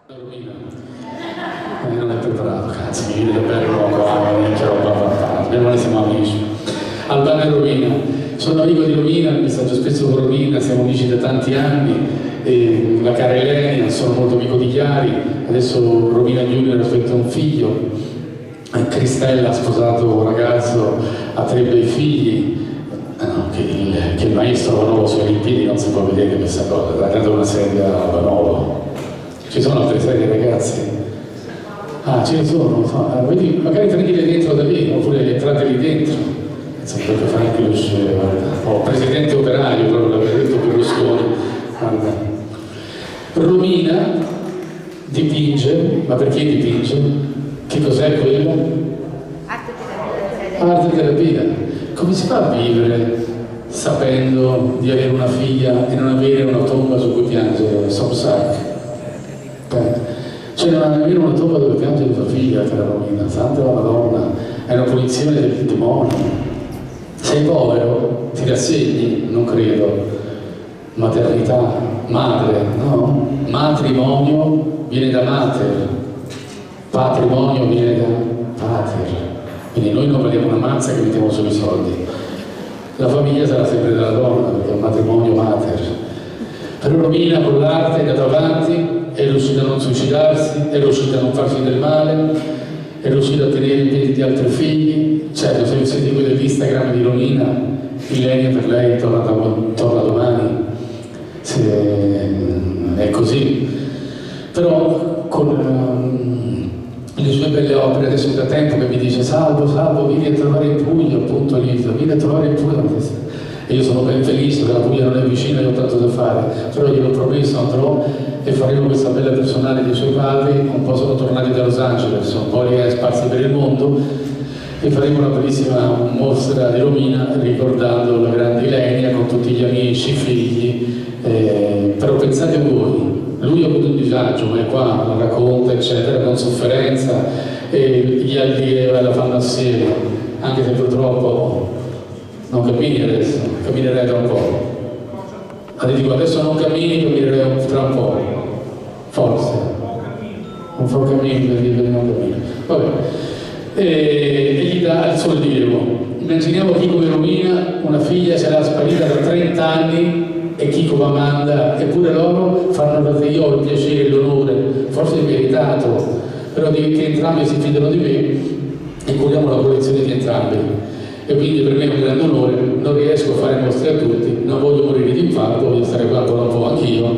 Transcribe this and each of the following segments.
Romina. Non è preparato, cazzo, mi viene da bere qua, che roba fantastica, noi siamo amici. Albano e Romina. Sono amico di Romina, mi messaggio spesso con Romina, siamo amici da tanti anni, e la cara Elena, sono molto amico di Chiari, adesso Romina Junior aspetta un figlio, Cristella ha sposato un ragazzo, ha 3 bei figli, che il maestro Vanolo sia in piedi non si può vedere questa cosa, ha dato una sedia a Vanolo. Ci sono altre sedie, ragazzi? Ah, ce ne sono, quindi magari prendile dentro da lì, oppure entrate lì dentro. Insomma, proprio fare anche lo scemo, guarda. Oh, presidente operaio, proprio l'aveva detto Berlusconi. Guarda. Romina dipinge, ma perché dipinge? Che cos'è quello? Arte terapia. Arte terapia. Come si fa a vivere sapendo di avere una figlia e non avere una tomba su cui piangere? Somsac. Cioè non ha nemmeno una tomba dove piange tua figlia, cara Romina, santa la Madonna, è una punizione del demonio. Sei povero, ti rassegni? Non credo. Maternità, madre, no? Matrimonio viene da mater, patrimonio viene da pater. Quindi noi non valiamo una mazza che mettiamo sui soldi. La famiglia sarà sempre della donna, perché è un matrimonio mater. Però Romina con l'arte è andata avanti, è riuscita a non suicidarsi, è riuscita a non farsi del male, è riuscita a tenere in piedi gli altri figli. Certo, se siete quelli dell'Instagram di Romina, Ilenia per lei torna domani, è così. Però con le sue belle opere, adesso è da tempo che mi dice Salvo, vieni a trovare in Puglia, appunto lì, vieni a trovare in Puglia. E io sono ben felice che la Puglia non è vicina e ho tanto da fare, però gliel'ho promesso, andrò e faremo questa bella personale dei suoi padri. Un po' sono tornati da Los Angeles, un po' li è sparsi per il mondo, e faremo una bellissima mostra di Romina ricordando la grande Ilenia con tutti gli amici, i figli. Però pensate voi, lui ha avuto un disagio, ma è qua, la racconta, eccetera, con sofferenza, e gli allieva la fanno assieme, anche se purtroppo non cammini adesso, camminerai tra un po'. Dico, adesso non cammini, camminerai tra un po'. Forse. Un po' cammini per dire che non cammini. Vabbè. E gli dà il sollievo. Immaginiamo Chico e Romina, una figlia ce l'ha sparita da 30 anni e Chico la manda, eppure loro fanno da te. Io ho il piacere e l'onore, forse meritato, però che entrambi si fidano di me e curiamo la protezione di entrambi. E quindi per me è un grande onore, non riesco a fare mostre a tutti, non voglio morire di infarto, voglio stare qua ancora un po' anch'io,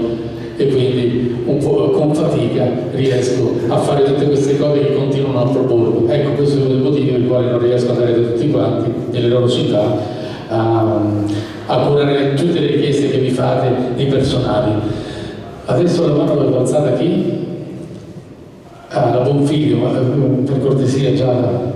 e quindi un po' con fatica riesco a fare tutte queste cose che continuano a proporre. Ecco, questo è uno dei motivi per i quali non riesco ad andare da tutti quanti nelle loro città a curare tutte le richieste che mi fate di personali. Adesso la mano è alzata chi? La Bonfiglio, per cortesia già.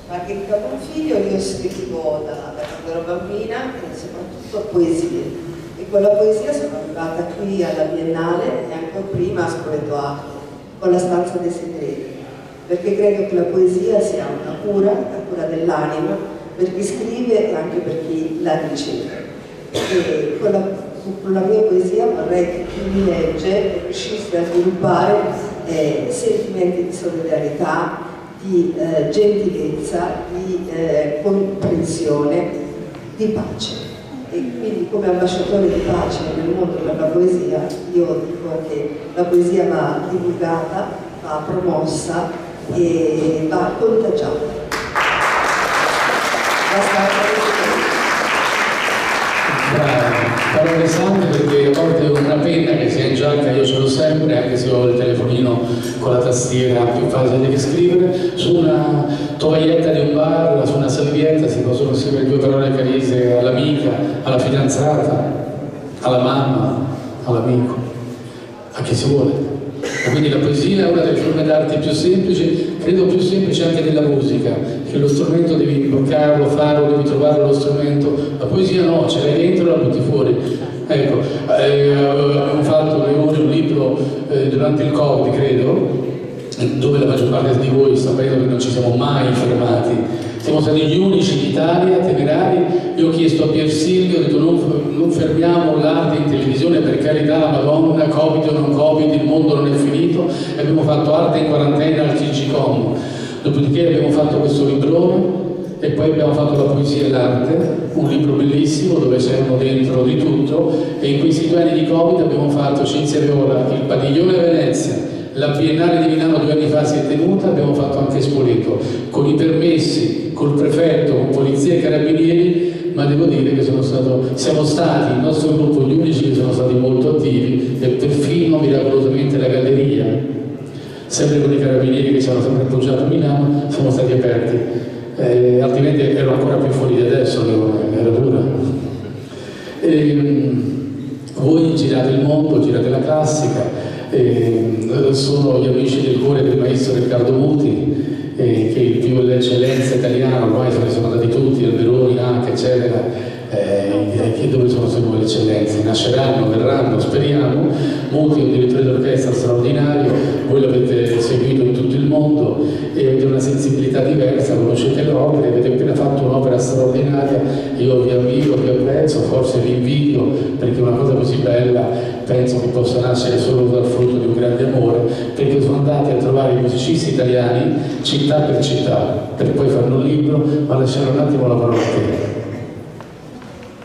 Margherita Bonfiglio, io scrivo da quando ero bambina e soprattutto poesie, e con la poesia sono arrivata qui alla Biennale e ancora prima a Spoleto Alto con la Stanza dei Segreti, perché credo che la poesia sia una cura, la cura dell'anima per chi scrive e anche per chi la riceve. E con la mia poesia vorrei che chi mi legge riuscisse a sviluppare sentimenti di solidarietà, di gentilezza, di comprensione, di pace. E quindi come ambasciatore di pace nel mondo per la poesia io dico che la poesia va divulgata, va promossa e va contagiata. Parole sante, perché a volte ho una penna che sia in giacca, io ce l'ho sempre, anche se ho il telefonino con la tastiera più facile che scrivere. Su una tovaglietta di un bar, su una salvietta si possono scrivere 2 parole carissime all'amica, alla fidanzata, alla mamma, all'amico, a chi si vuole. E quindi la poesia è una delle forme d'arte più semplici, credo più semplice anche della musica, che lo strumento devi imboccarlo, farlo, devi trovare lo strumento. La poesia no, ce l'hai dentro e la butti fuori. Ecco, abbiamo fatto un libro durante il Covid, credo, dove la maggior parte di voi, sapendo che non ci siamo mai fermati, Siamo stati gli unici in Italia, temerari. Io ho chiesto a Pier Silvio, ho detto non fermiamo l'arte in televisione, per carità, la Madonna, Covid o non Covid, il mondo non è finito, e abbiamo fatto arte in quarantena al CGCOM. Dopodiché abbiamo fatto questo librone e poi abbiamo fatto la poesia e l'arte, un libro bellissimo dove c'erano dentro di tutto, e in questi 2 anni di Covid abbiamo fatto Cinzia Viola, il Padiglione Venezia, la Biennale di Milano 2 anni fa si è tenuta, abbiamo fatto anche Spoleto, con i permessi, col prefetto, con polizia e carabinieri, ma devo dire che siamo stati, il nostro gruppo, gli unici che sono stati molto attivi, e perfino miracolosamente la galleria, sempre con i carabinieri che ci hanno sempre appoggiato a Milano, siamo stati aperti. Altrimenti ero ancora più fuori di adesso, era dura. Voi girate il mondo, girate la classica, sono gli amici del cuore del maestro Riccardo Muti, che è il più l'eccellenza italiana, ormai se ne sono andati tutti, Alberoni anche, eccetera, che dove sono le eccellenze? Nasceranno, verranno, speriamo. Muti è un direttore d'orchestra straordinario, voi l'avete seguito in tutto il mondo e avete una sensibilità diversa, conoscete l'opera, avete appena fatto un'opera straordinaria, io vi ammiro, vi apprezzo, forse vi invidio, perché una cosa così bella penso che possa nascere solo dal frutto di un grande amore, perché sono andati a trovare i musicisti italiani città per città, per poi fare un libro, ma lasciare un attimo la parola a te.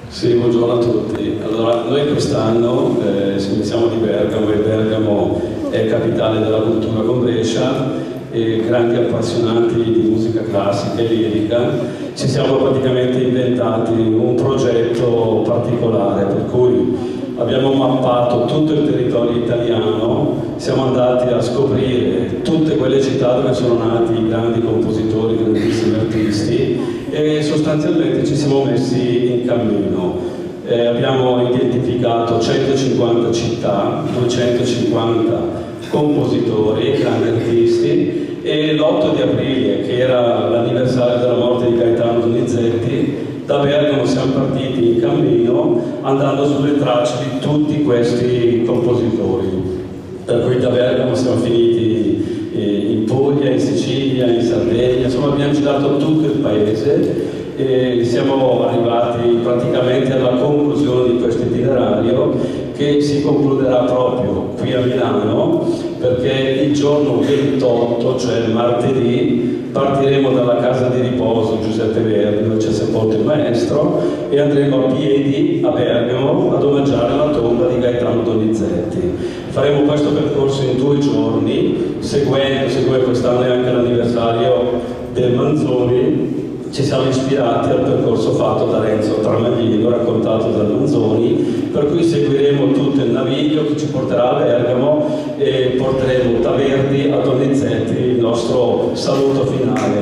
Sì, buongiorno a tutti. Allora, noi quest'anno siamo di Bergamo, e Bergamo è capitale della cultura con Brescia, e grandi appassionati di musica classica e lirica, ci siamo praticamente inventati un progetto particolare, per cui abbiamo mappato tutto il territorio italiano, siamo andati a scoprire tutte quelle città dove sono nati i grandi compositori, grandissimi artisti, e sostanzialmente ci siamo messi in cammino. Abbiamo identificato 150 città, 250 compositori, grandi artisti, e l'8 di aprile, che era l'anniversario della morte di Gaetano Donizetti, da Bergamo siamo partiti in cammino andando sulle tracce di tutti questi compositori. Per cui da Bergamo siamo finiti in Puglia, in Sicilia, in Sardegna, insomma abbiamo girato tutto il paese e siamo arrivati praticamente alla conclusione di questo itinerario, che si concluderà proprio qui a Milano, perché il giorno 28, cioè martedì, partiremo dalla casa di riposo Giuseppe Verdi, dove c'è sepolto il maestro, e andremo a piedi a Bergamo ad omaggiare la tomba di Gaetano Donizetti. Faremo questo percorso in 2 giorni, seguendo, siccome quest'anno è anche l'anniversario del Manzoni, ci siamo ispirati al percorso fatto da Renzo Tramaglino, raccontato da Manzoni, per cui seguiremo tutto il naviglio che ci porterà a Bergamo e porteremo da Verdi a Donizetti il nostro saluto finale.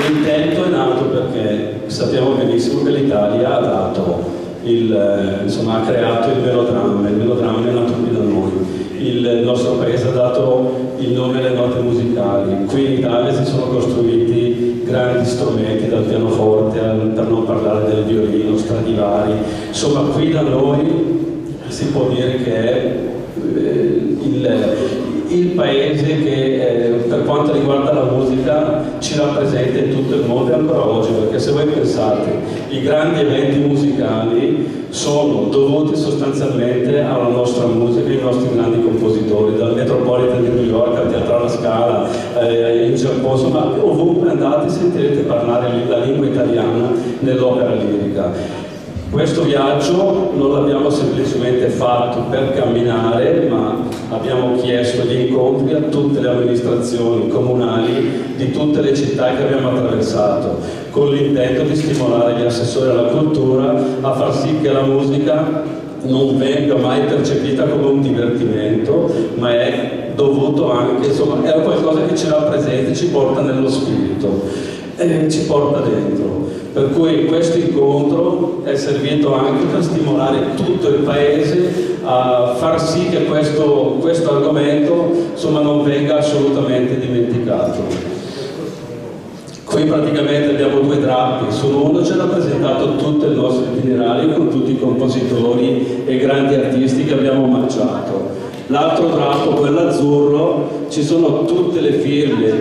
L'intento è nato perché sappiamo benissimo che l'Italia ha dato ha creato il melodramma è nato qui da noi. Il nostro paese ha dato il nome alle note musicali. Qui in Italia si sono costruiti grandi strumenti, dal pianoforte per non parlare del violino, Stradivari. Insomma, qui da noi si può dire che è il paese che per quanto riguarda la musica ci rappresenta in tutto il mondo, e ancora oggi, perché se voi pensate, i grandi eventi musicali sono dovuti sostanzialmente alla nostra musica, ai nostri grandi compositori, dal Metropolitan di New York al Teatro alla Scala, in Giappone, insomma ovunque andate sentirete parlare la lingua italiana nell'opera lirica. Questo viaggio non l'abbiamo semplicemente fatto per camminare, ma abbiamo chiesto gli incontri a tutte le amministrazioni comunali di tutte le città che abbiamo attraversato, con l'intento di stimolare gli assessori alla cultura a far sì che la musica non venga mai percepita come un divertimento, ma è dovuto anche, insomma, è qualcosa che ci rappresenta, ci porta nello spirito, ci porta dentro. Per cui questo incontro è servito anche per stimolare tutto il paese a far sì che questo argomento, insomma, non venga assolutamente dimenticato. Qui praticamente abbiamo 2 drappi, su uno c'è rappresentato tutto il nostro itinerario con tutti i compositori e grandi artisti che abbiamo omaggiato, L'altro drappo, quello azzurro, ci sono tutte le firme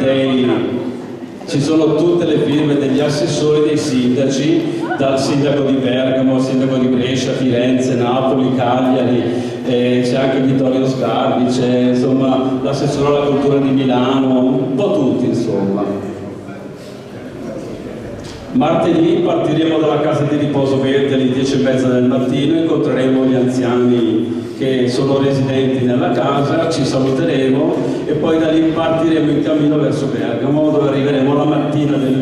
degli assessori, dei sindaci, dal sindaco di Bergamo, il sindaco di Brescia, Firenze, Napoli, Cagliari, c'è anche Vittorio Scardi, c'è insomma l'assessore alla cultura di Milano, un po' tutti insomma. Martedì partiremo dalla casa di riposo verde alle 10:30 del mattino, incontreremo gli anziani che sono residenti nella casa, ci saluteremo e poi da lì partiremo in cammino verso Bergamo, dove arriveremo la mattina del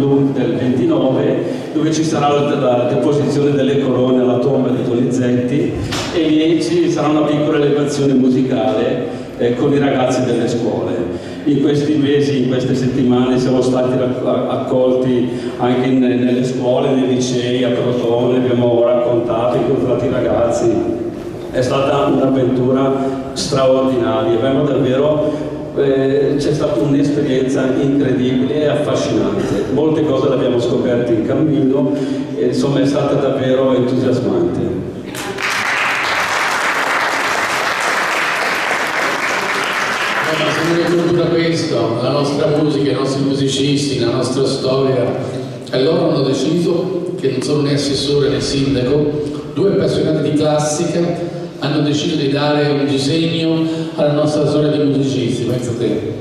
29, dove ci sarà la deposizione delle corone alla tomba di Donizetti e lì ci sarà una piccola elevazione musicale con i ragazzi delle scuole. In questi mesi, in queste settimane siamo stati accolti anche nelle scuole, nei licei, a Crotone, abbiamo raccontato, incontrato i ragazzi. È stata un'avventura straordinaria, abbiamo davvero, c'è stata un'esperienza incredibile e affascinante. Molte cose le abbiamo scoperte in cammino e insomma è stata davvero entusiasmante. Se non è cultura questo, la nostra musica, i nostri musicisti, la nostra storia, e loro hanno deciso, che non sono né assessore né sindaco, due appassionati di classica, hanno deciso di dare un disegno alla nostra storia di musicisti. Pensa te,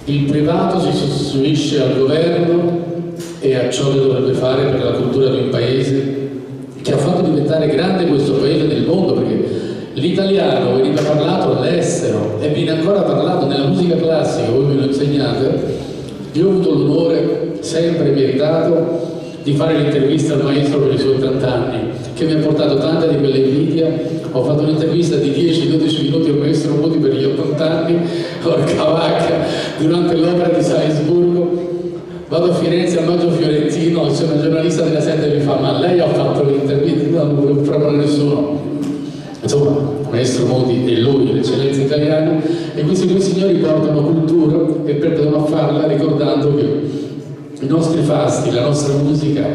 il privato si sostituisce al governo e a ciò che dovrebbe fare per la cultura di un paese che ha fatto diventare grande questo paese nel mondo, perché l'italiano veniva parlato all'estero e viene ancora parlato nella musica classica, voi me lo insegnate. Io ho avuto l'onore, sempre meritato, di fare l'intervista al maestro per i suoi 80 anni, che mi ha portato tanta di quella invidia. Ho fatto un'intervista di 10-12 minuti al maestro Muti per gli 80 anni, porca vacca, durante l'opera di Salisburgo. Vado a Firenze al Maggio Fiorentino, c'è una giornalista della Sette mi fa: ma lei ha fatto l'intervista? Non volevo proprio nessuno. Insomma, il maestro Muti è lui, l'eccellenza italiana, e questi due signori portano cultura e perdono a farla ricordando che i nostri fasti, la nostra musica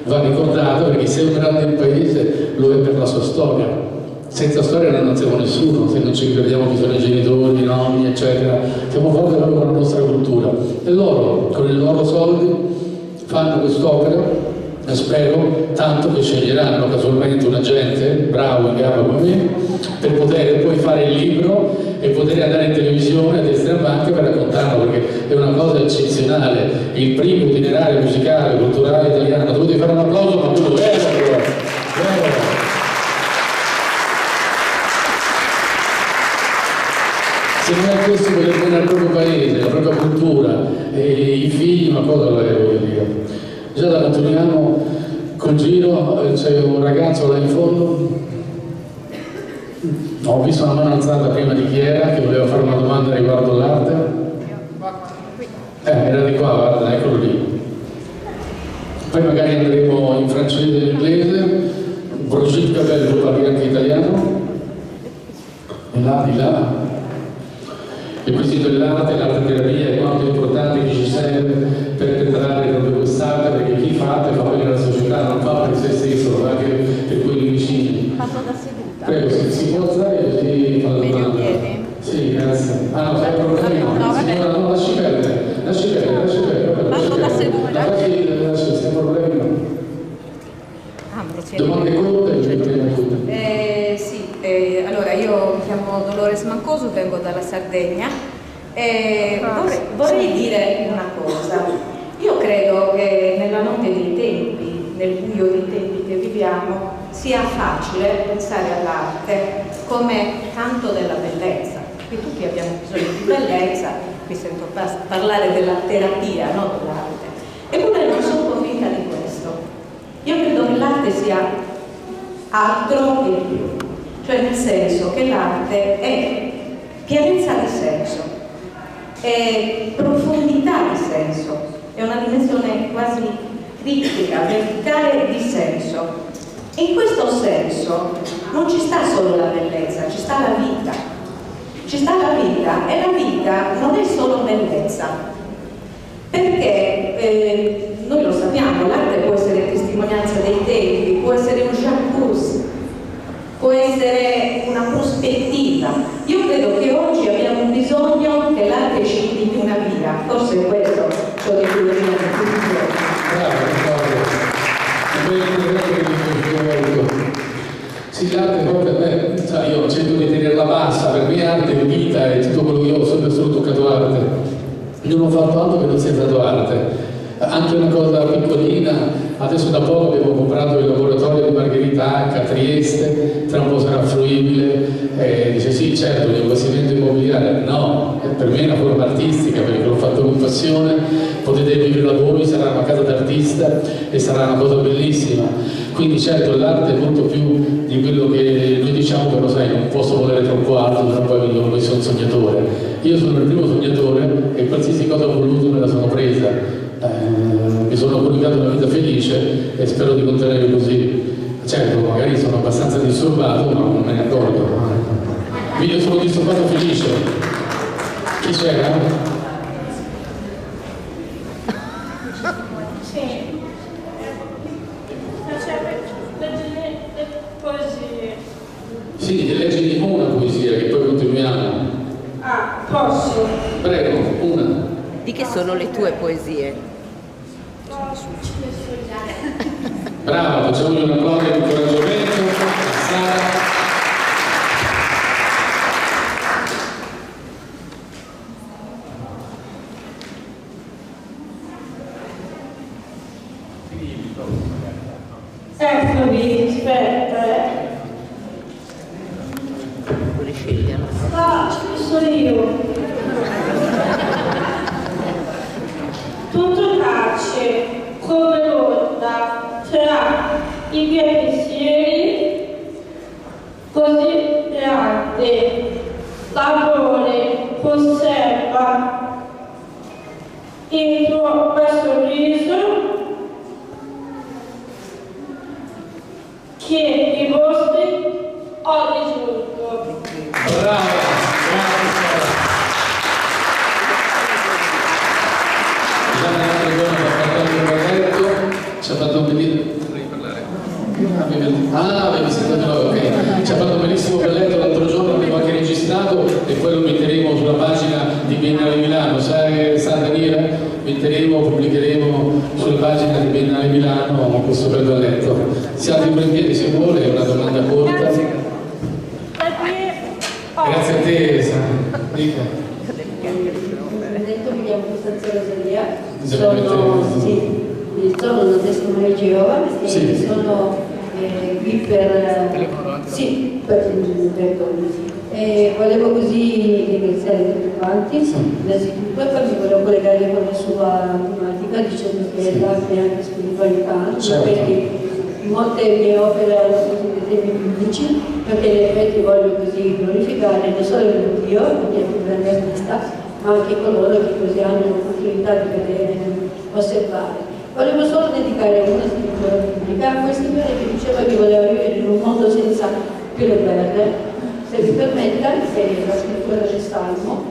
va ricordata, perché se è un grande paese lo è per la sua storia. Senza storia non siamo nessuno, se non ci crediamo chi sono i genitori, i nonni, eccetera. Siamo forti proprio con la nostra cultura. E loro, con i loro soldi, fanno quest'opera. E spero tanto che sceglieranno casualmente un agente bravo in gamba come me per poter poi fare il libro e poter andare in televisione a destra e a manca per raccontarlo, perché è una cosa eccezionale. Il primo itinerario musicale, culturale italiano. Dovete fare un applauso, ma quello vero. Se non è questo per bene al proprio paese, la propria cultura e i figli, ma cosa lo è, voglio dire. Già da continuiamo col giro, c'è un ragazzo là in fondo, ho visto una mano alzata prima di chi era, che voleva fare una domanda riguardo l'arte. Era di qua, guarda, eccolo lì. Poi magari andremo in francese e in inglese, Brigitte Capello, tu parli anche italiano, e là, di là. Il quesito dell'arte, l'arte terapia è quanto importante che ci serve per penetrare proprio quest'arte, perché chi fa bene alla società, non fa per se stesso, ma anche per quelli vicini. Fatto da seduta. Prego, si può alzare così fa la domanda. Sì, grazie. Ah no, c'è un problema. No, signora, no, lasci perdere. Fatto da seduta. C'è un problema. Domande corte? Sì, allora io mi chiamo Dolores Mancoso, vengo dalla Sardegna e vorrei dire una cosa. Io credo che nella notte dei tempi, nel buio dei tempi che viviamo, sia facile pensare all'arte come canto della bellezza. Qui tutti abbiamo bisogno di bellezza, qui sento parlare della terapia, non dell'arte. Eppure non sono convinta di questo. Io credo che l'arte sia altro e più, cioè nel senso che l'arte è pienezza di senso, è profondità di senso, è una dimensione quasi critica, verticale di senso. In questo senso non ci sta solo la bellezza, ci sta la vita. Ci sta la vita e la vita non è solo bellezza, perché noi lo sappiamo, l'arte può essere testimonianza dei tempi, può essere un jacuzzi, può essere una prospettiva. Io credo che oggi forse è questo ciò di cui veniamo tutti. Sì, l'arte proprio per me, cioè io cerco di tenerla bassa, per me arte è vita, è tutto quello che io ho sempre solo toccato arte. Io non ho fatto altro che non sia stato arte. Anche una cosa piccolina, adesso da poco abbiamo comprato il laboratorio di Margherita Hack a Trieste, tra un po' sarà fruibile, dice sì certo, l'investimento immobiliare, no, per me è una forma artistica perché l'ho fatto con passione, potete viverla voi, sarà una casa d'artista e sarà una cosa bellissima, quindi certo l'arte è molto più di quello che noi diciamo, però sai non posso volere troppo alto, però poi io sono un sognatore, io sono il primo sognatore e qualsiasi cosa ho voluto me la sono presa. Mi sono coniugato una vita felice e spero di continuare così. Certo, magari sono abbastanza disturbato, ma non me ne accorgo. Io sono disturbato felice. Chi c'era? Sì. Leggere le poesie. Sì, leggimi una poesia che poi continuiamo. Ah, posso? Prego, una. Di che sono le tue poesie? Brava, facciamogli un applauso di incoraggiamento. Sara. Eccomi, aspetta. Vuole sceglierla? Ah, ci sono io. Tutto tace come l'onda tra i miei pensieri, così grande l'amore conserva il tuo bel sorriso che i vostri ho distrutto. Brava, ci ha fatto un bellissimo ci ha fatto un bellissimo belletto l'altro giorno, abbiamo anche registrato e poi lo metteremo sulla pagina di Biennale Milano, sai Daniela? Metteremo, pubblicheremo sulla pagina di Biennale Milano questo bel balletto. Si alzi in piedi se vuole, è una domanda corta. Grazie a te, dica. Vediamo Costanza Rosalia, sono una testimone di Geova e sono qui per volevo così ringraziare tutti quanti, innanzitutto e poi mi volevo collegare con la sua tematica dicendo che l'arte è anche spiritualità, perché molte mie opere hanno così dei temi biblici, perché in effetti voglio così glorificare non solo il Dio, che è il più grande artista, ma anche coloro che così hanno l'opportunità di vedere, osservare. Volevo solo dedicare una scrittura biblica a quel signore che diceva che voleva vivere in un mondo senza più le guerre. Se mi permetta, è la scrittura del Salmo,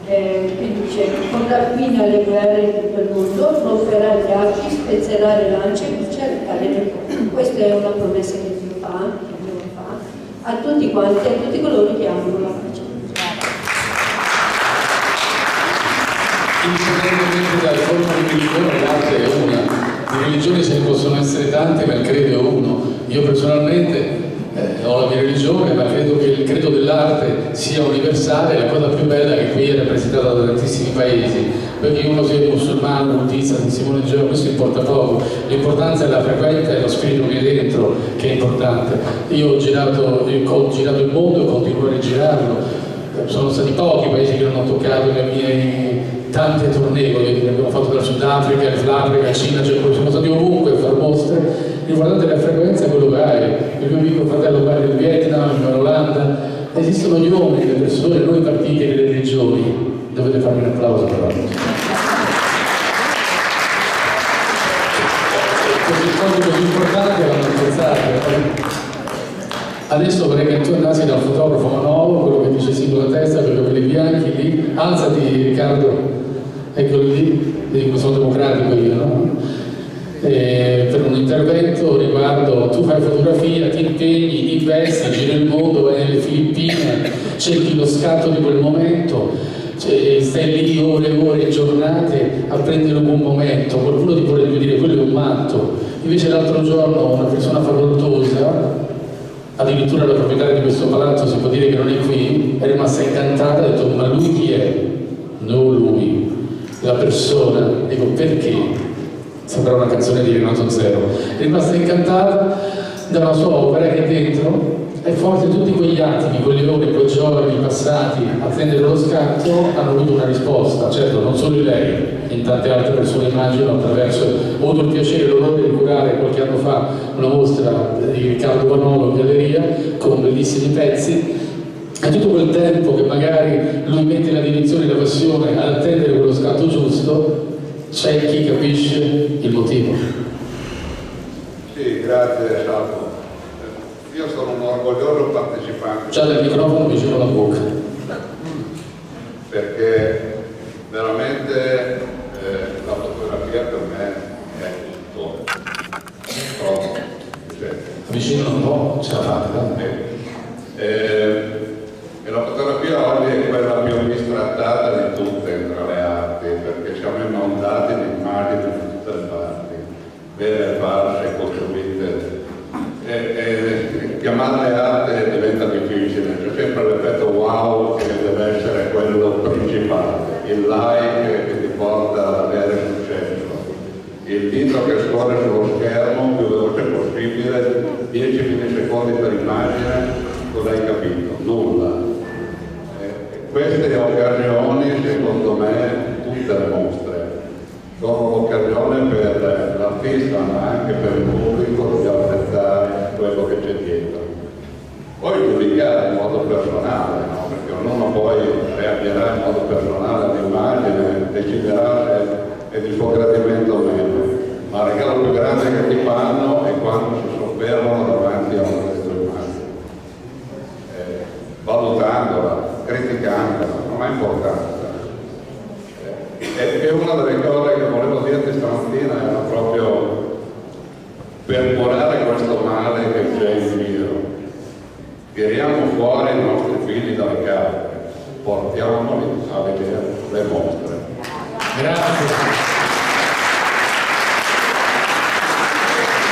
che dice: porrà fine alle guerre in tutto il mondo, romperà gli archi, spezzerà le lance e brucerà le fuoco. Questa è una promessa che Dio fa a tutti quanti, a tutti coloro che amano la pace. Indipendentemente dal forma di religione, l'arte è una. Di religioni ce ne possono essere tante, ma il credo è uno. Io personalmente ho la mia religione, ma credo che il credo dell'arte sia universale. La cosa più bella è che qui è rappresentata da tantissimi paesi, perché uno sia musulmano, buddista, San Simone Geo, questo importa poco. L'importanza è la frequenza e lo spirito che è dentro, che è importante. Io ho girato il mondo e continuerò a girarlo. Sono stati pochi i paesi che non ho toccato nei miei tante tournée, abbiamo fatto dal Sudafrica, l'Africa, Cina, siamo stati ovunque a fare mostre. L'importante è la frequenza e quello che hai. Il mio amico fratello va nel Vietnam, in Olanda. Esistono gli uomini, le persone, noi partiti e le religioni. Dovete farmi un applauso per loro. Queste cose così importanti vanno apprezzate. Adesso vorrei che tu andassi dal fotografo Manolo, quello che dice sì con la testa, con i capelli bianchi, lì. Alzati Riccardo, eccolo lì, sono democratico io, no? Per un intervento riguardo, tu fai fotografia, ti impegni, investi, giri il mondo, vai nelle Filippine, cerchi lo scatto di quel momento, cioè, stai lì ore e ore, giornate a prendere un buon momento, qualcuno ti potrebbe dire quello è un matto, invece l'altro giorno una persona facoltosa, addirittura la proprietaria di questo palazzo si può dire che non è qui, è rimasta incantata, ha detto ma lui chi è? Non lui, la persona. Dico perché? Sembra una canzone di Renato Zero. È rimasta incantata dalla sua opera che dentro è forte, tutti quegli attimi, quelle ore, quei giorni passati a prendere lo scatto hanno avuto una risposta, certo non solo lei, in tante altre persone immagino attraverso, ho avuto il piacere e l'onore di curare qualche anno fa una mostra di Riccardo Bonolo in galleria con bellissimi pezzi, e tutto quel tempo che magari lui mette la direzione e la passione ad attendere quello scatto giusto, c'è chi capisce il motivo. Sì, grazie Salvo. Io sono un orgoglioso partecipante. Già del microfono vicino alla bocca. Perché veramente la fotografia per me è tutto. Troppo. Vicino un po', ce la fate, e la fotografia oggi è quella più bistrattata di tutte tra le arti, perché siamo inondati di immagini da tutte le parti, vere e false, costruite. Chiamarle arte diventa difficile, c'è sempre l'effetto wow che deve essere quello principale, il like che ti porta ad avere successo, il dito che scorre sullo schermo più veloce possibile, 10 millisecondi per immagine, cosa hai capito? Nulla. Queste occasioni, secondo me, tutte le mostre, sono l'occasione per l'artista ma anche per il pubblico di apprezzare quello che c'è dietro. Poi giudicare in modo personale, no? Perché ognuno poi reagirà in modo personale all'immagine, deciderà se è di suo gradimento o meno. Ma il regalo più grande che ti fanno è quando si soffermano davanti a una delle tue immagini. Valutandola, criticandola, non ha importanza. E una delle cose che volevo dirti stamattina era proprio per curare questo male che c'è in giro. Tiriamo fuori i nostri figli dalle case, portiamoli a vedere le mostre. Grazie.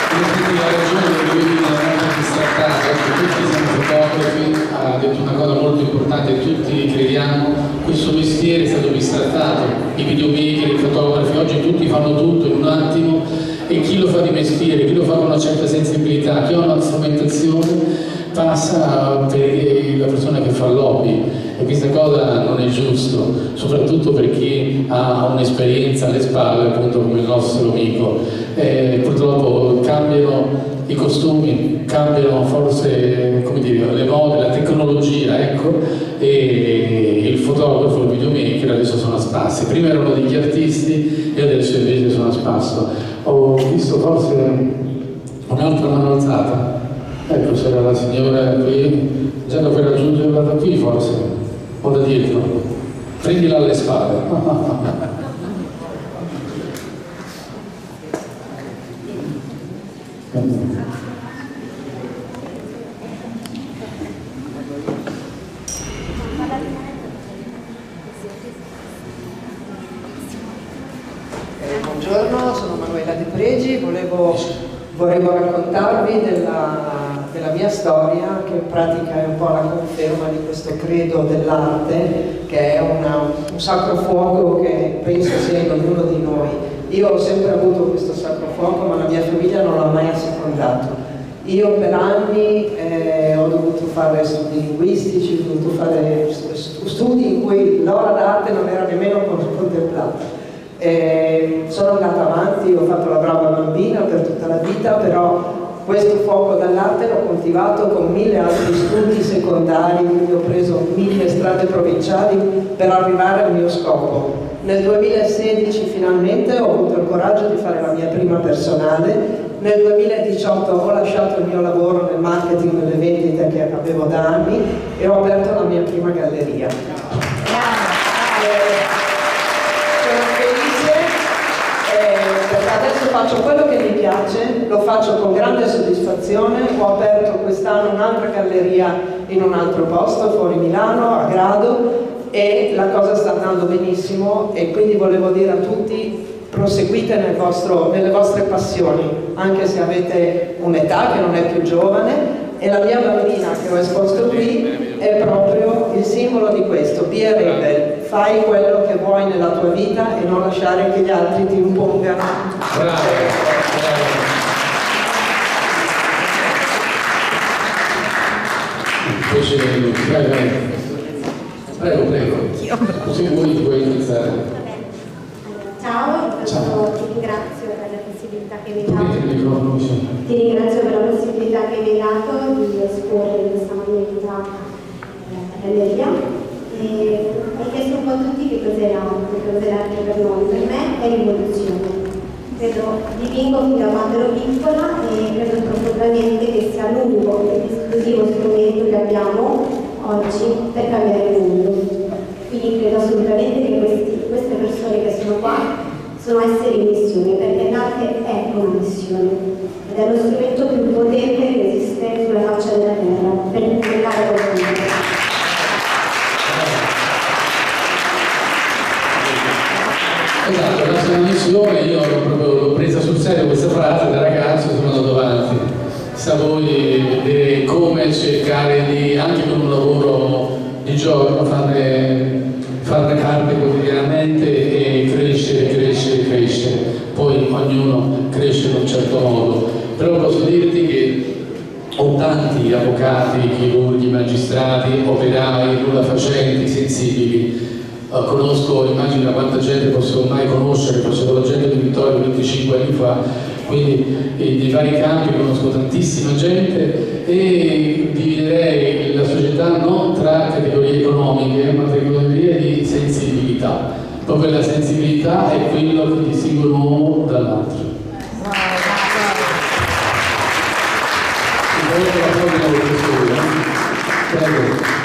Quindi la ragione che lui viene molto distrattata, tutti siamo fotografi, ha detto una cosa molto importante, tutti crediamo, questo mestiere è stato bistrattato, i videomaker, i fotografi, oggi tutti fanno tutto in un attimo e chi lo fa di mestiere, chi lo fa con una certa sensibilità, chi ha una strumentazione passa per la persona che fa l'hobby e questa cosa non è giusto, soprattutto per chi ha un'esperienza alle spalle, appunto come il nostro amico. Purtroppo cambiano i costumi, cambiano forse, come dire, le mode, la tecnologia, ecco, e il fotografo, il videomaker adesso sono a spassi. Prima erano degli artisti e adesso invece sono a spasso. Ho visto forse un'altra mano alzata. Ecco, c'era la signora qui, già da per raggiungerla da qui forse, o da dietro. Prendila alle spalle. Buongiorno, sono Manuela De Pregi, volevo raccontarvi della mia storia, che in pratica è un po' la conferma di questo credo dell'arte, che è un sacro fuoco che penso sia in ognuno di noi. Io ho sempre avuto questo sacro fuoco, ma la mia famiglia non l'ha mai assecondato. Io per anni ho dovuto fare studi linguistici, ho dovuto fare studi in cui l'ora d'arte non era nemmeno contemplata. Sono andata avanti, ho fatto la brava bambina per tutta la vita, però questo fuoco dall'arte l'ho coltivato con 1000 altri studi secondari, quindi ho preso 1000 strade provinciali per arrivare al mio scopo. Nel 2016 finalmente ho avuto il coraggio di fare la mia prima personale. Nel 2018 ho lasciato il mio lavoro nel marketing delle vendite che avevo da anni e ho aperto la mia prima galleria. Adesso faccio quello che mi piace, lo faccio con grande soddisfazione. Ho aperto quest'anno un'altra galleria in un altro posto, fuori Milano, a Grado, e la cosa sta andando benissimo, e quindi volevo dire a tutti: proseguite nelle vostre passioni, anche se avete un'età che non è più giovane. E la mia bambina che ho esposto qui è proprio il simbolo di questo: be a rebel, fai quello che vuoi nella tua vita e non lasciare che gli altri ti impongano. Bravo. Prego. Così voi puoi iniziare. Ciao, ti ringrazio per la possibilità che mi hai dato. Ti ringrazio per la possibilità che mi hai dato di esporre questa magnifica galleria. E ho chiesto un po' a tutti che cos'è l'arte per noi. Per me è rivoluzione. Credo, dipingo fin da quando ero piccola e credo profondamente che sia l'unico ed esclusivo strumento che abbiamo oggi per cambiare il mondo. Quindi credo assolutamente che queste persone che sono qua sono esseri in missione, perché l'arte è una missione ed è lo strumento più potente che esiste sulla faccia della terra per cambiare qualcuno. Esatto, la sua missione, io l'ho presa sul serio questa frase da ragazzo, sono andato avanti. Sa voi vedere come cercare di, anche con un lavoro di giorno, farne parte quotidianamente e crescere. Poi ognuno cresce in un certo modo. Però posso dirti che ho tanti avvocati, chirurghi, magistrati, operai, nullafacenti, sensibili. Conosco, immagino quanta gente posso mai conoscere, facevo la gente di Vittorio 25 anni fa, quindi di vari campi conosco tantissima gente e dividerei la società non tra categorie economiche, ma tra categorie di sensibilità. Proprio la sensibilità è quello che distingue un uomo dall'altro. Prego.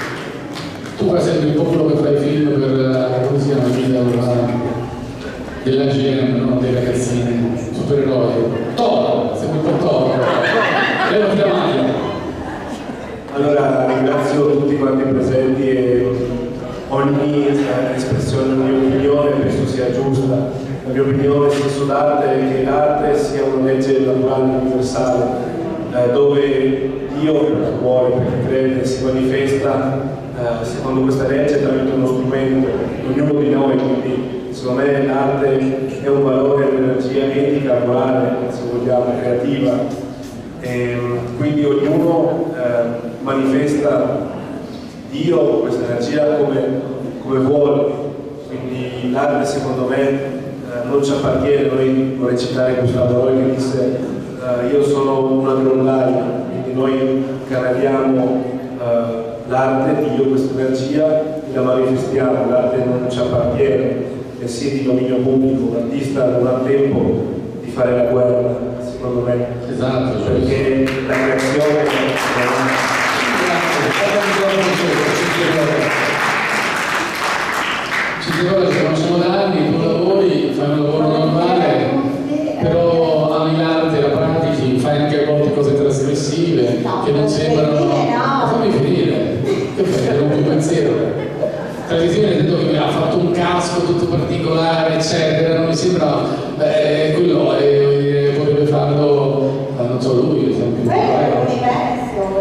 Tu fai sempre il popolo che fai film per, come si chiama, della genere, no? Dei ragazzini, supereroi. Toro, sempre un po' Toro. Leo Fiamani. Allora ringrazio tutti quanti presenti e ogni espressione, ogni opinione penso sia giusta. La mia opinione sul senso d'arte è che l'arte sia una legge naturale universale, dove Dio vuole, perché crede, si manifesta secondo questa legge tramite uno strumento, ognuno di noi. Quindi secondo me l'arte è un valore, un'energia etica, morale, se vogliamo, creativa, e quindi ognuno manifesta Dio, questa energia, come vuole. Quindi l'arte secondo me non ci appartiene. Noi, vorrei citare Gustavo Roy che disse io sono una grollaia, quindi noi canaliamo l'arte, Dio, questa energia, la manifestiamo. L'arte non ci appartiene, è sì di dominio pubblico. L'artista non ha tempo di fare la guerra, secondo me. Esatto, perché la creazione ci conosciamo da anni, tu lavori, fai un lavoro normale, però ami l'arte, la pratichi, fai anche a volte cose trasgressive che non sembrano. Fammi finire, che fai? Non più pensiero. Trasgressione nel senso che mi ha fatto un casco tutto particolare, eccetera, non mi sembra quello potrebbe farlo, non so, lui, ad esempio.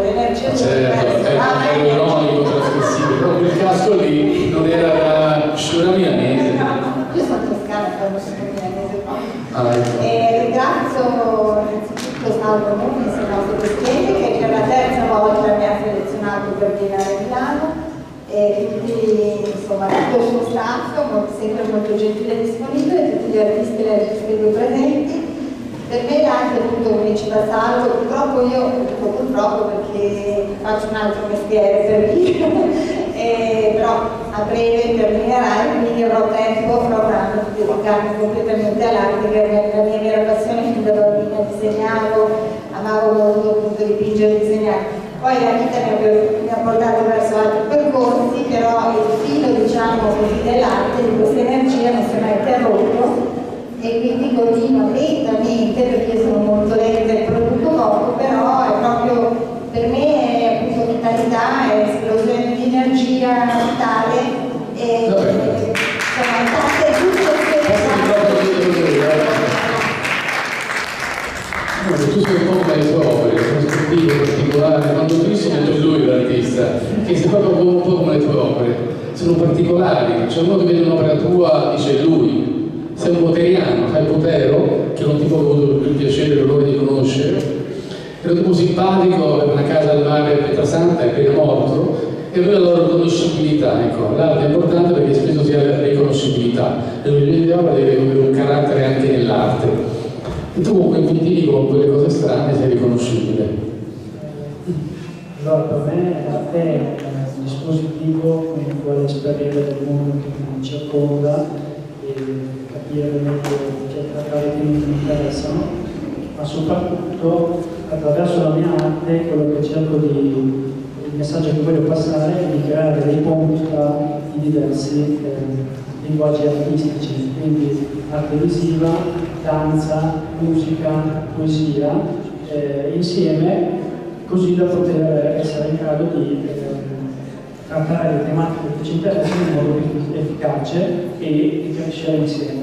L'energia certo, è ironico, trasgressivo, però quel casco lì non era da sciura milanese. Io sono toscana, sono milanese qua. E ringrazio innanzitutto Salvo Muniz, il nostro presidente, che per la terza volta mi ha selezionato per venire a Milano, e quindi insomma tutto il suo staff, sempre molto gentile e disponibile, e tutti gli artisti e le artiste qui presenti. Per me l'arte, appunto, come diceva Salvo, purtroppo io, dico purtroppo perché faccio un altro mestiere per dire, però a breve terminerà e quindi avrò tempo, avrò un anno di dedicarmi completamente all'arte, che è la mia vera passione. Fin da bambina disegnavo, amavo molto appunto dipingere e disegnare. Poi la vita mi ha portato verso altri percorsi, però il filo, diciamo così, dell'arte, di questa energia non si è mai interrotto. E quindi continua lentamente, perché io sono molto lenta e produco poco, però è proprio, per me è appunto vitalità, è esplosione di energia vitale, cioè uno che vede un'opera tua dice lui, sei un poteriano, sai Potero, che non ti ho avuto il piacere e l'onore di conoscere, era tipo simpatico, aveva una casa al mare a Pietrasanta, è appena morto, e aveva la loro riconoscibilità, ecco, l'arte è importante perché spesso si ha la riconoscibilità, e l'origine di opera deve avere un carattere anche nell'arte. E tu comunque quindi con quelle cose strane sei riconoscibile. Allora, per me l'arte è un dispositivo con il quale esprimere del mondo che mi circonda e capire meglio, cioè trattare temi che mi interessano, ma soprattutto attraverso la mia arte quello che cerco il messaggio che voglio passare è di creare dei ponti tra i diversi linguaggi artistici, quindi arte visiva, danza, musica, poesia, insieme, così da poter essere in grado di trattare le tematiche che ci interessano in modo più efficace e di crescere insieme.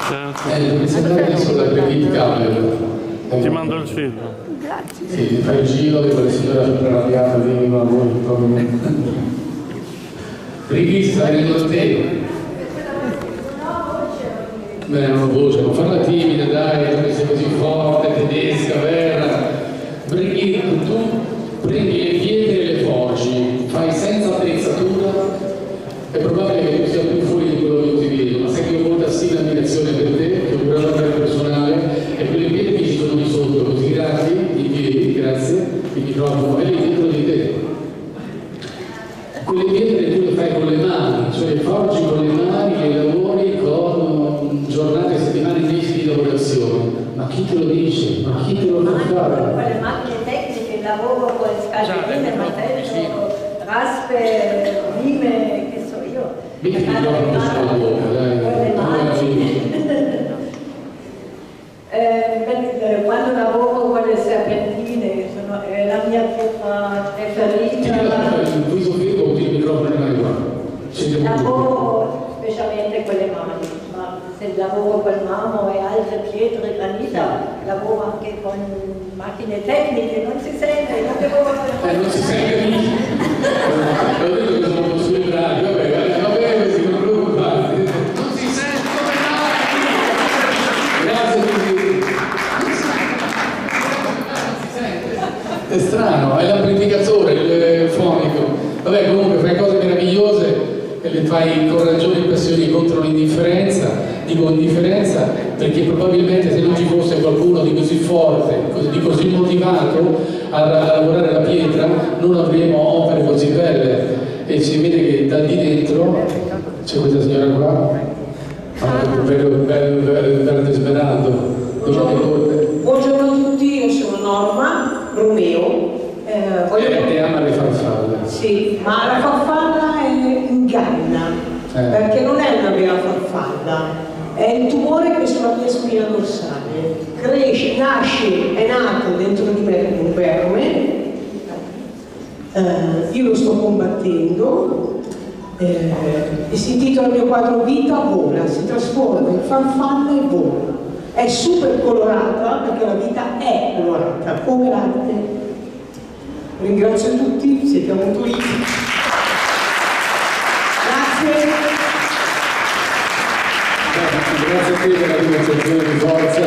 Grazie. Mi sembra adesso la critica. Ti mando il film. Grazie. Sì, fai il giro di quelle signore sempre arrabbiate, vieni con voi. Ricky, stai venendo te. Beh, non ho voce, non farla timida, dai, tu sei così forte, tedesca, vera. Brigitte, tu prendi le pietre e le forgi, fai senza attrezzatura, è probabile che tu sia più fuori di quello che ti vedo, ma sai che ho molta stima e ammirazione per te, che ho un grande amore personale, e quelle pietre che ci sono di sotto, così grandi, i piedi, grazie, il microfono, e lì dentro di te. Quelle pietre tu le fai con le mani, cioè le forgi con le mani, le lavori con giornate e settimane mesi di lavorazione. Ma chi te lo dice? Ma chi te lo fa fare? Con le macchine tecniche, lavoro con le scagliatine, martello, raspe, rime, che so io. Metti il microfono sulla bocca, dai. Con le mani. Quando lavoro con le serpentine, è la mia pietra preferita. Il viso fermo con il microfono in mano. Lavoro specialmente con le mani, ma se lavoro col marmo e altre pietre, granita, lavoro anche con macchine tecniche, non si sente, non devo... non si sente lì. Ho detto che sono sul radio, vabbè, così non preoccupate. Non si sente come no! Grazie. È strano, è l'amplificatore, il fonico. Vabbè, comunque fai cose meravigliose e le fai con ragioni e passioni contro l'indifferenza. Dico indifferenza perché probabilmente se non ci fosse qualcuno di così forte, di così motivato a lavorare la pietra, non avremo opere così belle. E si vede che da di dentro c'è questa signora qua, verde smeraldo. Buongiorno a tutti, io sono Norma Romeo. Te ama le farfalle. Sì, ma la farfalla è inganna, perché non è una vera farfalla, è il tumore che è sulla mia spina dorsale. Cresce, nasce, è nato dentro di me come un verme, io lo sto combattendo, e si intitola il mio quadro Vita vola, si trasforma in farfalla e vola. È super colorata perché la vita è colorata, come l'arte. Ringrazio tutti, siete molto utili. Grazie. Grazie a te per la dimostrazione di forza,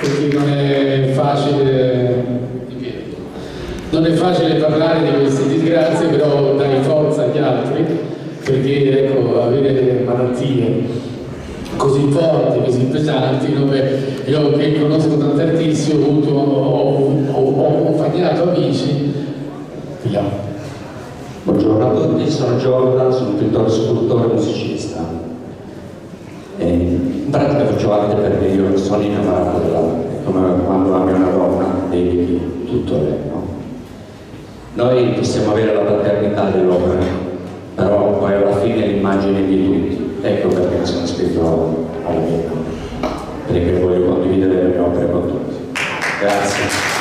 perché non è facile parlare di queste disgrazie, però dai forza agli altri, perché ecco, avere malattie così forti, così pesanti, dove io che conosco tanti artisti ho accompagnato amici. Buongiorno a tutti, sono Giordan, sono pittore, scultore e musicista. In pratica faccio arte perché io sono innamorato dell'arte, come quando ami una donna dedichi tutto a lei, no? Noi possiamo avere la paternità dell'opera, però poi alla fine l'immagine di tutti. Ecco perché mi sono iscritto alla vita, perché voglio condividere le mie opere con tutti. Grazie.